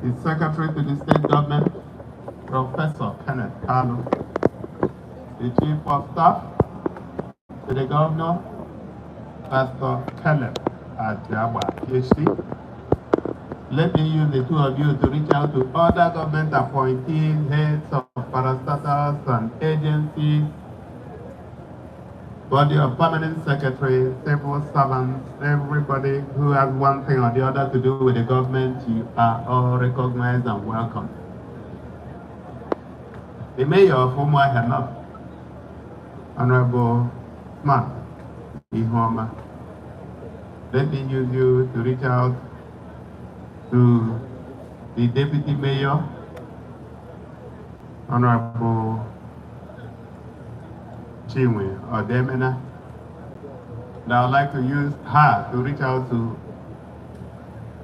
the Secretary to the State Government, Professor Kenneth Kalu, the Chief of Staff to the Governor, Pastor Caleb Ajaba, PhD. Let me use the two of you to reach out to other government appointees, heads of parastatals and agencies, body of permanent secretaries, civil servants, everybody who has one thing or the other to do with the government. You are all recognized and welcome. The mayor of Umuahia North, Honorable Man Ihoma, let me use you to reach out to the Deputy Mayor, Honorable Chinwe Odemena. Now I'd like to use her to reach out to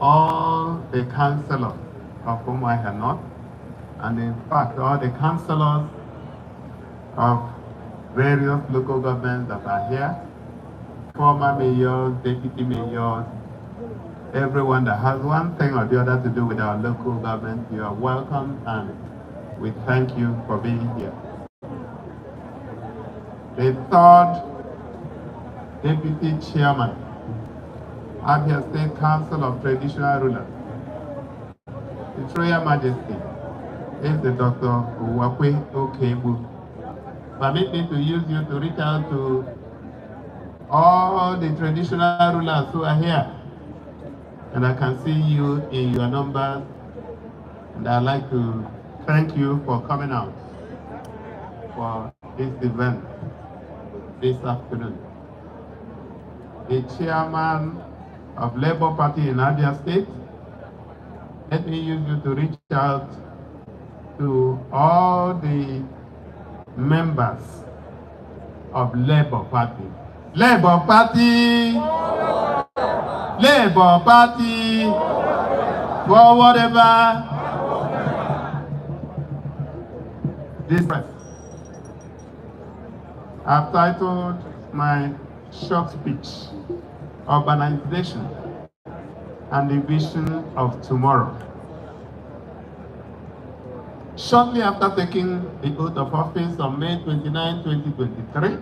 all the councillors of Umuahia North, and in fact all the councillors of various local governments that are here, former mayors, deputy mayors, everyone that has one thing or the other to do with our local government. You are welcome, and we thank you for being here. The third Deputy Chairman, Abia State Council of Traditional Rulers, His Royal Majesty, is the Dr. Kepukepu. Permit me to use you to reach out to all the traditional rulers who are here. And I can see you in your numbers. And I'd like to thank you for coming out for this event this afternoon. The chairman of Labour Party in Abia State, let me use you to reach out to all the members of Labour Party. Labour Party! Labour Party! For whatever this press. I've titled my short speech, Urbanization and the Vision of Tomorrow. Shortly after taking the oath of office on May 29, 2023,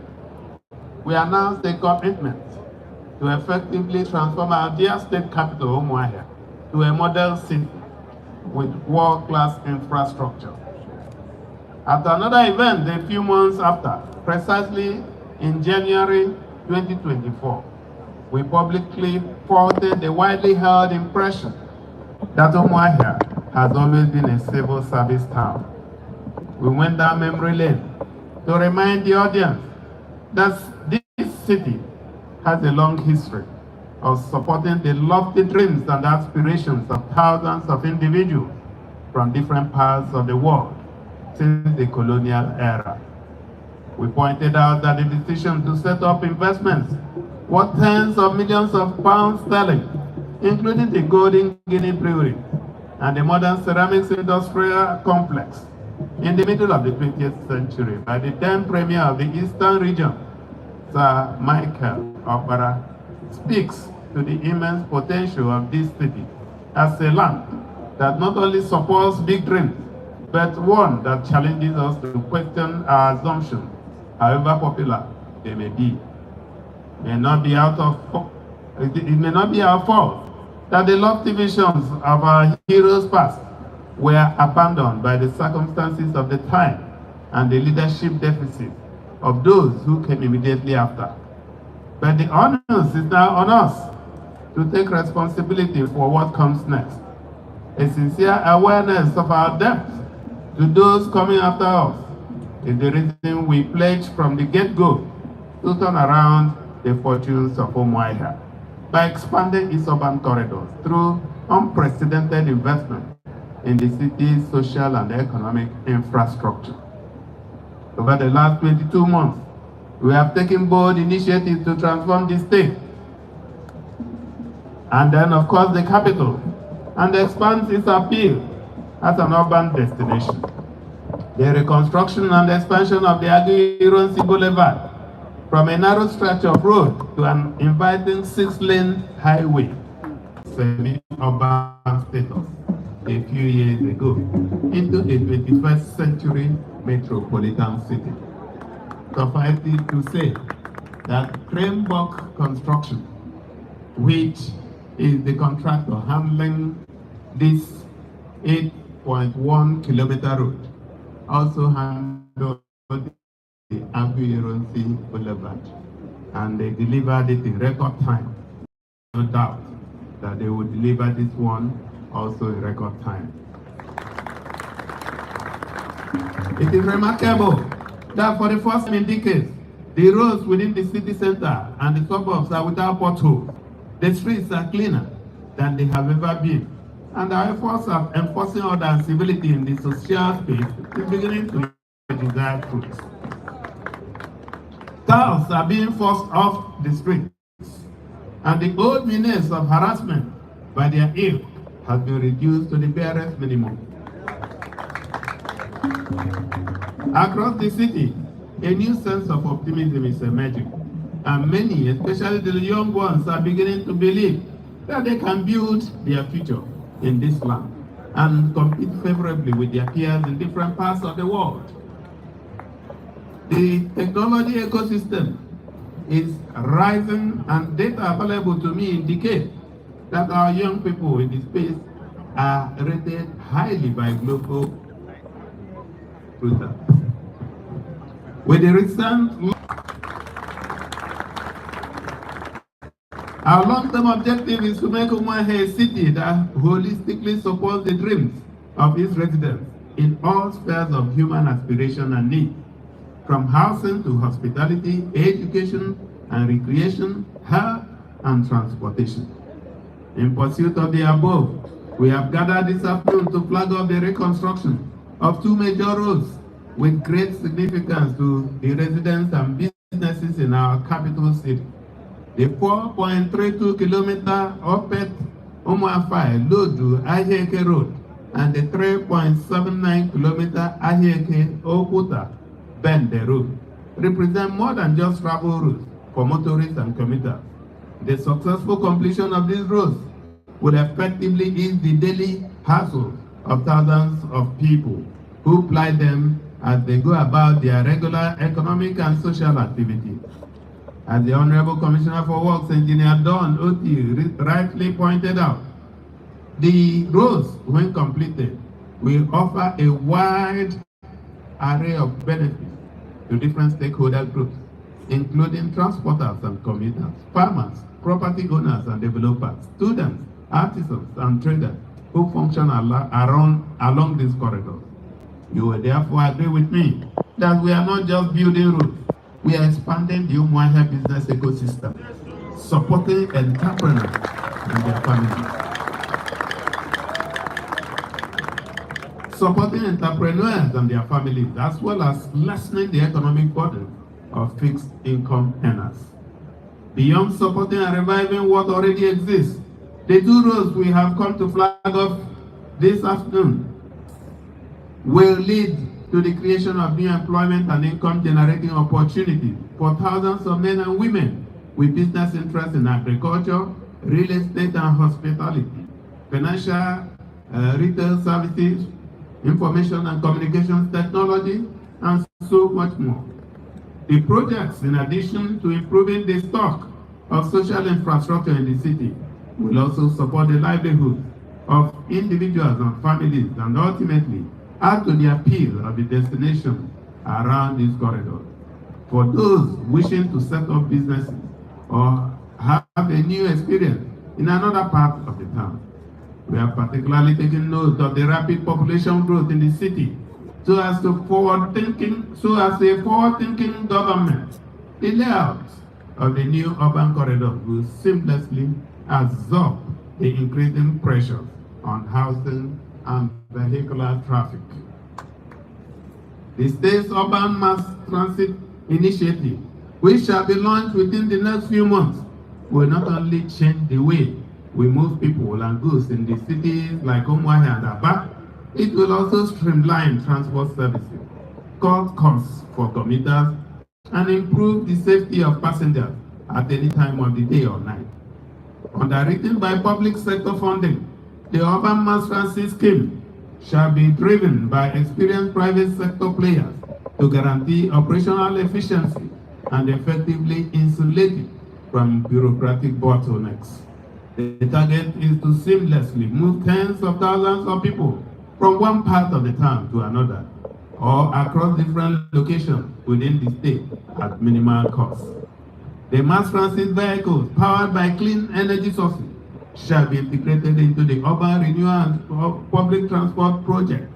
we announced a commitment to effectively transform our dear state capital, Umuahia, to a model city with world-class infrastructure. At another event a few months after, precisely in January 2024, we publicly faulted the widely held impression that Umuahia has always been a civil service town. We went down memory lane to remind the audience that this city has a long history of supporting the lofty dreams and aspirations of thousands of individuals from different parts of the world since the colonial era. We pointed out that the decision to set up investments worth tens of millions of pounds sterling, including the Golden Guinea Brewery and the modern ceramics industrial complex in the middle of the 20th century by the then Premier of the Eastern region, Sir Michael Opera, speaks to the immense potential of this city as a land that not only supports big dreams, but one that challenges us to question our assumptions, however popular they may be. It may not be our fault that the lofty visions of our heroes past were abandoned by the circumstances of the time and the leadership deficit of those who came immediately after. But the onus is now on us to take responsibility for what comes next. A sincere awareness of our debts to those coming after us is the reason we pledge from the get-go to turn around the fortunes of Umuahia by expanding its urban corridors through unprecedented investment in the city's social and economic infrastructure. Over the last 22 months, we have taken bold initiatives to transform the state, and then, of course, the capital, and expand its appeal as an urban destination. The reconstruction and expansion of the Aguirre Boulevard from a narrow stretch of road to an inviting 6-lane highway, semi-urban status, a few years ago into a 21st century metropolitan city. Suffice it to say that Framework Construction, which is the contractor handling this 8.1 kilometer road, also handled the Abu Boulevard, and they delivered it in record time. No doubt that they will deliver this one also in record time. It is remarkable that for the first time in decades, the roads within the city center and the suburbs are without potholes. The streets are cleaner than they have ever been. And our efforts of enforcing order and civility in the social space is beginning to bear desired fruits. Cars are being forced off the streets, and the old menace of harassment by their ilk has been reduced to the barest minimum. Across the city, a new sense of optimism is emerging, and many, especially the young ones, are beginning to believe that they can build their future in this land and compete favorably with their peers in different parts of the world. The technology ecosystem is rising, and data available to me indicate that our young people in this space are rated highly by global research. With the recent, our long-term objective is to make Umuahia a city that holistically supports the dreams of its residents in all spheres of human aspiration and need, from housing to hospitality, education and recreation, health and transportation. In pursuit of the above, we have gathered this afternoon to flag off the reconstruction of two major roads with great significance to the residents and businesses in our capital city. The 4.32 kilometer Opet Umuahia Lodu Ahieke Road and the 3.79 kilometer Ahieke Okuta Bende Road represent more than just travel routes for motorists and commuters. The successful completion of these roads will effectively ease the daily hassle of thousands of people who ply them as they go about their regular economic and social activities. As the Honorable Commissioner for Works, Engineer Don Otti, rightly pointed out, the roads, when completed, will offer a wide array of benefits to different stakeholder groups, including transporters and commuters, farmers, property owners and developers, students, artisans and traders who function along these corridors. You will therefore agree with me that we are not just building roads, we are expanding the Umuahia business ecosystem, supporting entrepreneurs and their families. Supporting entrepreneurs and their families, as well as lessening the economic burden of fixed income earners. Beyond supporting and reviving what already exists, the two roads we have come to flag off this afternoon will lead to the creation of new employment and income-generating opportunities for thousands of men and women with business interests in agriculture, real estate and hospitality, financial, retail services, information and communications technology, and so much more. The projects, in addition to improving the stock of social infrastructure in the city, will also support the livelihood of individuals and families and ultimately add to the appeal of the destination around this corridor. For those wishing to set up businesses or have a new experience in another part of the town, we are particularly taking note of the rapid population growth in the city so as a forward-thinking government. The layout of the new urban corridor will seamlessly absorb the increasing pressure on housing and vehicular traffic. The state's urban mass transit initiative, which shall be launched within the next few months, will not only change the way we move people and goods in the cities like Umuahia and Aba, it will also streamline transport services, cut costs for commuters, and improve the safety of passengers at any time of the day or night. Underwritten by public sector funding, The urban mass transit scheme shall be driven by experienced private sector players to guarantee operational efficiency and effectively insulate it from bureaucratic bottlenecks. The target is to seamlessly move tens of thousands of people from one part of the town to another, or across different locations within the state at minimal cost. The mass transit vehicles powered by clean energy sources shall be integrated into the urban renewal and public transport project,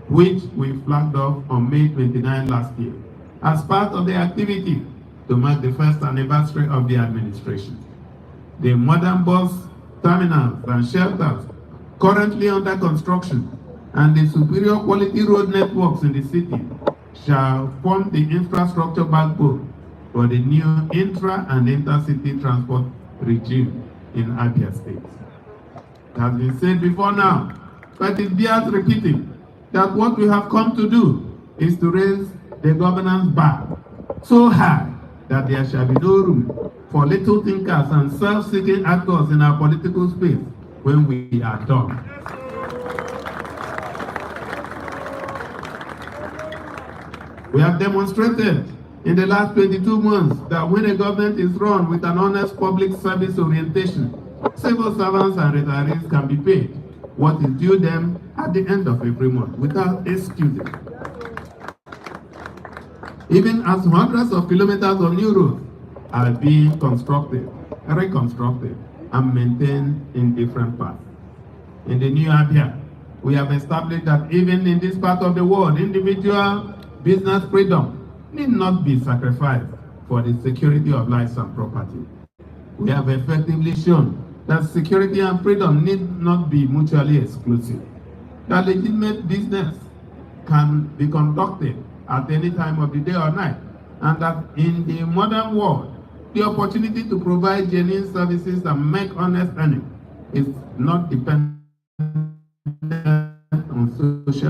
which we flagged off on May 29 last year, as part of the activity to mark the first anniversary of the administration. The modern bus terminals and shelters currently under construction and the superior quality road networks in the city shall form the infrastructure backbone for the new intra and intercity transport regime in Abia State. It has been said before now, but it bears repeating that what we have come to do is to raise the governance bar so high that there shall be no room for little thinkers and self-seeking actors in our political space when we are done. We have demonstrated in the last 22 months that when a government is run with an honest public service orientation, civil servants and retirees can be paid what is due them at the end of every month without excuses. Even as hundreds of kilometers of new roads are being constructed, reconstructed, and maintained in different parts. In the new Abia, we have established that even in this part of the world, individual business freedom need not be sacrificed for the security of lives and property. We have effectively shown that security and freedom need not be mutually exclusive. That legitimate business can be conducted at any time of the day or night, and that in the modern world, the opportunity to provide genuine services and make honest earnings is not dependent on social